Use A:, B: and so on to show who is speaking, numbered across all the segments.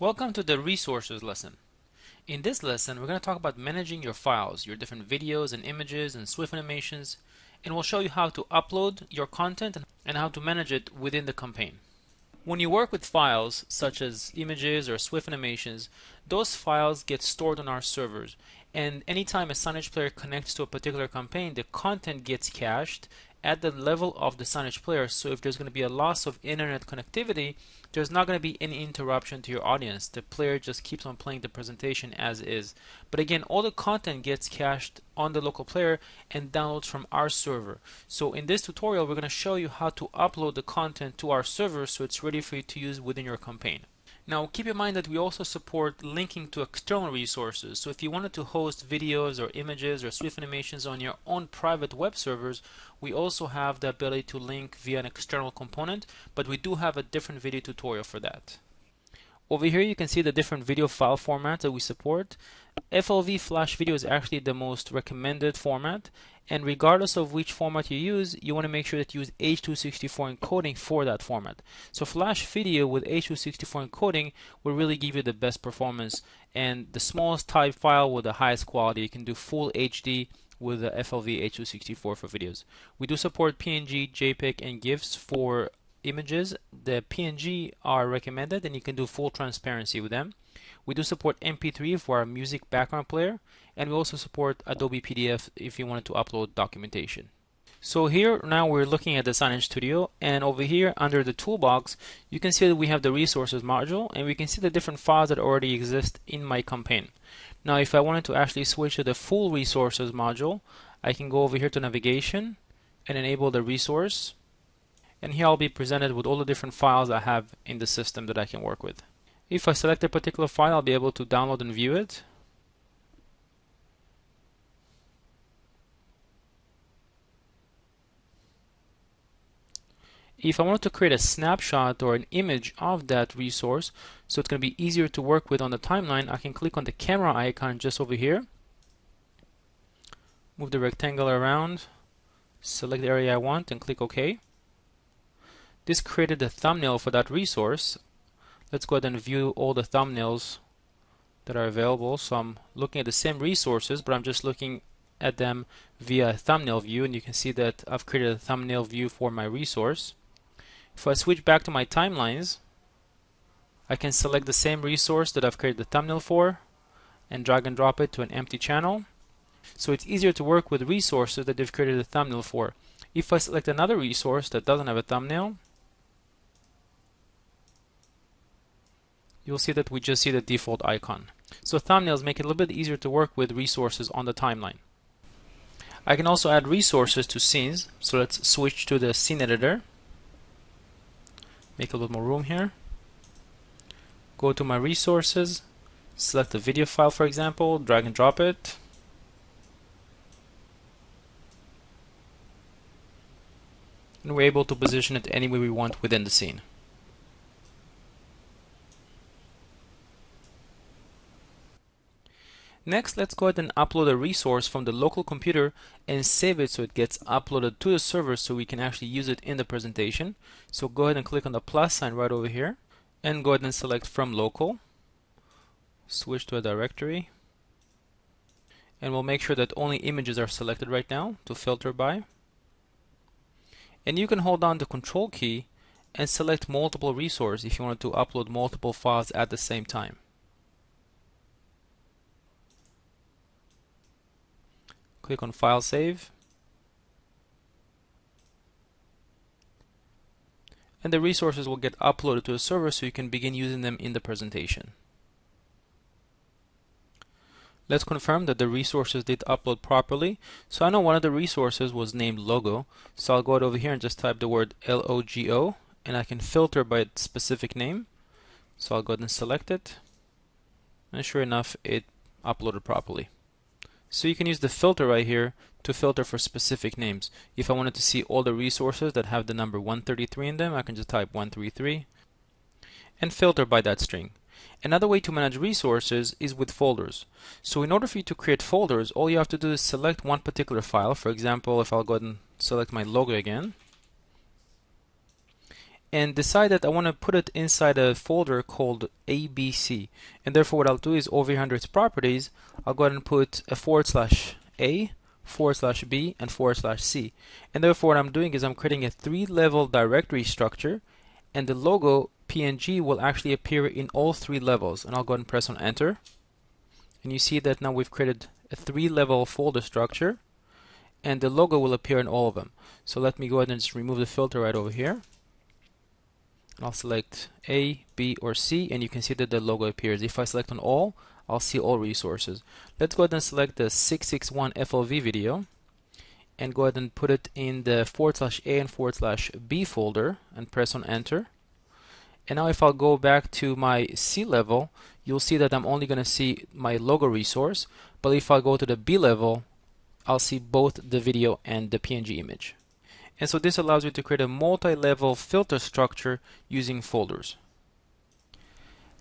A: Welcome to the resources lesson. In this lesson, we're going to talk about managing your files, your different videos and images and SWF animations, and we'll show you how to upload your content and how to manage it within the campaign. When you work with files such as images or SWF animations, those files get stored on our servers, and anytime a signage player connects to a particular campaign, the content gets cached at the level of the signage player. So if there's going to be a loss of internet connectivity, there's not going to be any interruption to your audience. The player just keeps on playing the presentation as is. But again, all the content gets cached on the local player and downloads from our server. So in this tutorial, we're going to show you how to upload the content to our server so it's ready for you to use within your campaign. Now keep in mind that we also support linking to external resources. So if you wanted to host videos or images or SWF animations on your own private web servers, we also have the ability to link via an external component, but we do have a different video tutorial for that. Over here you can see the different video file formats that we support. FLV Flash video is actually the most recommended format, and regardless of which format you use, you want to make sure that you use H.264 encoding for that format. So Flash video with H.264 encoding will really give you the best performance, and the smallest type file with the highest quality. You can do full HD with the FLV H.264 for videos. We do support PNG, JPG, and GIFs for images. The PNG are recommended, and you can do full transparency with them. We do support MP3 for our music background player, and we also support Adobe PDF if you wanted to upload documentation. So here now we're looking at the Signage Studio, and over here under the toolbox you can see that we have the resources module, and we can see the different files that already exist in my campaign. Now if I wanted to actually switch to the full resources module, I can go over here to navigation and enable the resource, and here I'll be presented with all the different files I have in the system that I can work with. If I select a particular file, I'll be able to download and view it. If I wanted to create a snapshot or an image of that resource, so it's going to be easier to work with on the timeline, I can click on the camera icon just over here, move the rectangle around, select the area I want, and click OK. This created a thumbnail for that resource. Let's go ahead and view all the thumbnails that are available. So I'm looking at the same resources, but I'm just looking at them via a thumbnail view, and you can see that I've created a thumbnail view for my resource. If I switch back to my timelines, I can select the same resource that I've created the thumbnail for and drag and drop it to an empty channel. So it's easier to work with resources that they've created a thumbnail for. If I select another resource that doesn't have a thumbnail, you'll see that we just see the default icon. So thumbnails make it a little bit easier to work with resources on the timeline. I can also add resources to scenes. So let's switch to the scene editor. Make a little more room here. Go to my resources, select the video file for example, drag and drop it. And we're able to position it any way we want within the scene. Next, let's go ahead and upload a resource from the local computer and save it so it gets uploaded to the server so we can actually use it in the presentation. So go ahead and click on the plus sign right over here and go ahead and select from local. Switch to a directory. And we'll make sure that only images are selected right now to filter by. And you can hold down the control key and select multiple resources if you wanted to upload multiple files at the same time. Click on File Save, and the resources will get uploaded to the server so you can begin using them in the presentation. Let's confirm that the resources did upload properly. So I know one of the resources was named logo, so I'll go over here and just type the word LOGO, and I can filter by its specific name. So I'll go ahead and select it, and sure enough it uploaded properly. So you can use the filter right here to filter for specific names. If I wanted to see all the resources that have the number 133 in them, I can just type 133 and filter by that string. Another way to manage resources is with folders. So in order for you to create folders, all you have to do is select one particular file. For example, if I'll go ahead and select my logo again, and decide that I want to put it inside a folder called ABC. And therefore what I'll do is over here under its properties, I'll go ahead and put a /A, /B, and /C. And therefore what I'm doing is I'm creating a 3-level directory structure, and the logo PNG will actually appear in all 3 levels. And I'll go ahead and press on enter. And you see that now we've created a 3-level folder structure, and the logo will appear in all of them. So let me go ahead and just remove the filter right over here. I'll select A, B, or C, and you can see that the logo appears. If I select on all, I'll see all resources. Let's go ahead and select the 661 FLV video and go ahead and put it in the /A and /B folder and press on enter. And now if I'll go back to my C level, you'll see that I'm only going to see my logo resource, but if I go to the B level, I'll see both the video and the PNG image. And so this allows you to create a multi-level filter structure using folders.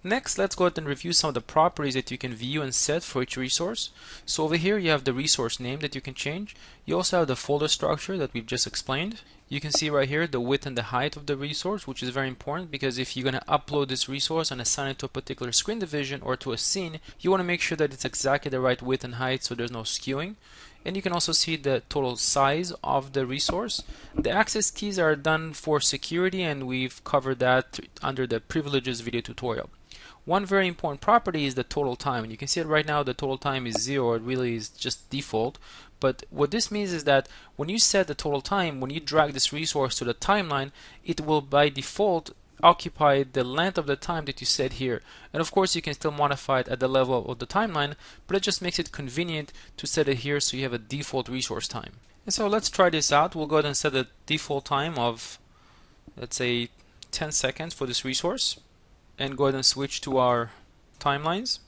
A: Next, let's go ahead and review some of the properties that you can view and set for each resource. So over here you have the resource name that you can change. You also have the folder structure that we've just explained. You can see right here the width and the height of the resource, which is very important because if you're going to upload this resource and assign it to a particular screen division or to a scene, you want to make sure that it's exactly the right width and height so there's no skewing. And you can also see the total size of the resource. The access keys are done for security, and we've covered that under the privileges video tutorial. One very important property is the total time, and you can see it right now. The total time is 0. It really is just default. But what this means is that when you set the total time, when you drag this resource to the timeline, it will by default occupy the length of the time that you set here. And of course you can still modify it at the level of the timeline, but it just makes it convenient to set it here so you have a default resource time. And so let's try this out. We'll go ahead and set a default time of, let's say, 10 seconds for this resource, and go ahead and switch to our timelines.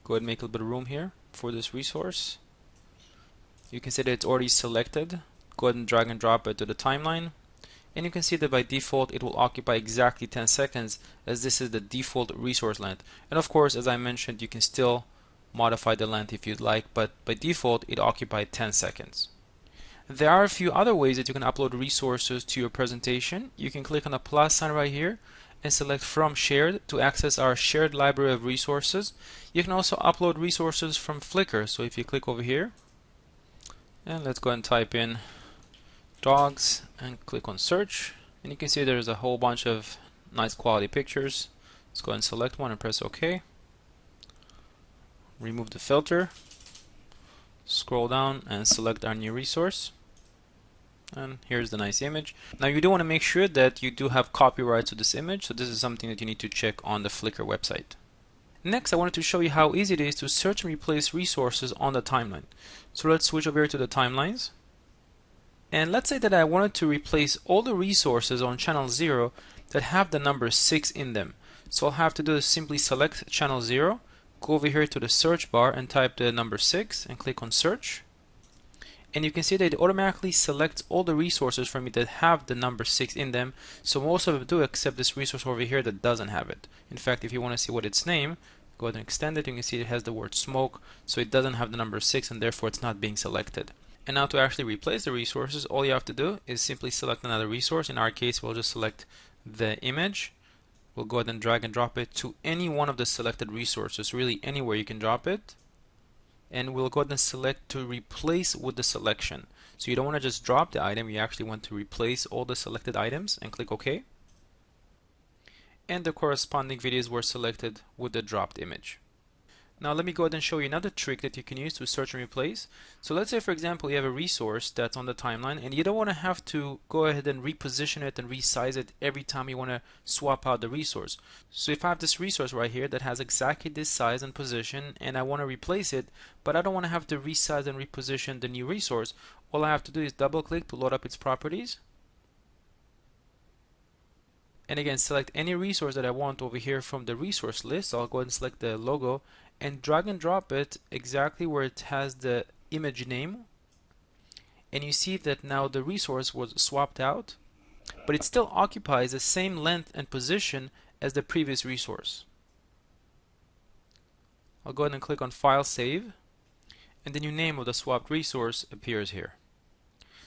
A: Go ahead and make a little bit of room here for this resource. You can see that it's already selected. Go ahead and drag and drop it to the timeline. And you can see that by default it will occupy exactly 10 seconds, as this is the default resource length. And of course, as I mentioned, you can still modify the length if you'd like, but by default it occupied 10 seconds. There are a few other ways that you can upload resources to your presentation. You can click on the plus sign right here and select from shared to access our shared library of resources. You can also upload resources from Flickr. So if you click over here, and let's go ahead and type in dogs and click on search, and you can see there's a whole bunch of nice quality pictures. Let's go ahead and select one and press OK. Remove the filter, scroll down and select our new resource, and here's the nice image. Now you do want to make sure that you do have copyright to this image, so this is something that you need to check on the Flickr website. Next, I wanted to show you how easy it is to search and replace resources on the timeline. So let's switch over here to the timelines. And let's say that I wanted to replace all the resources on channel 0 that have the number 6 in them. So I'll have to do is simply select channel 0, go over here to the search bar and type the number 6 and click on search. And you can see that it automatically selects all the resources for me that have the number 6 in them. So most of them do, except this resource over here that doesn't have it. In fact, if you want to see what its name, go ahead and extend it. You can see it has the word smoke, so it doesn't have the number 6 and therefore it's not being selected. And now to actually replace the resources, all you have to do is simply select another resource. In our case, we'll just select the image. We'll go ahead and drag and drop it to any one of the selected resources, really anywhere you can drop it. And we'll go ahead and select to replace with the selection. So you don't want to just drop the item, you actually want to replace all the selected items and click OK. And the corresponding videos were selected with the dropped image. Now let me go ahead and show you another trick that you can use to search and replace. So let's say, for example, you have a resource that's on the timeline and you don't want to have to go ahead and reposition it and resize it every time you want to swap out the resource. So if I have this resource right here that has exactly this size and position and I want to replace it, but I don't want to have to resize and reposition the new resource, all I have to do is double click to load up its properties. And again, select any resource that I want over here from the resource list. So I'll go ahead and select the logo and drag and drop it exactly where it has the image name. And you see that now the resource was swapped out, but it still occupies the same length and position as the previous resource. I'll go ahead and click on File Save, and the new name of the swapped resource appears here.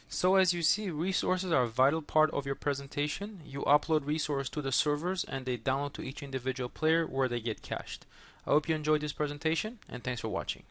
A: So as you see, resources are a vital part of your presentation. You upload resources to the servers and they download to each individual player where they get cached. I hope you enjoyed this presentation and thanks for watching.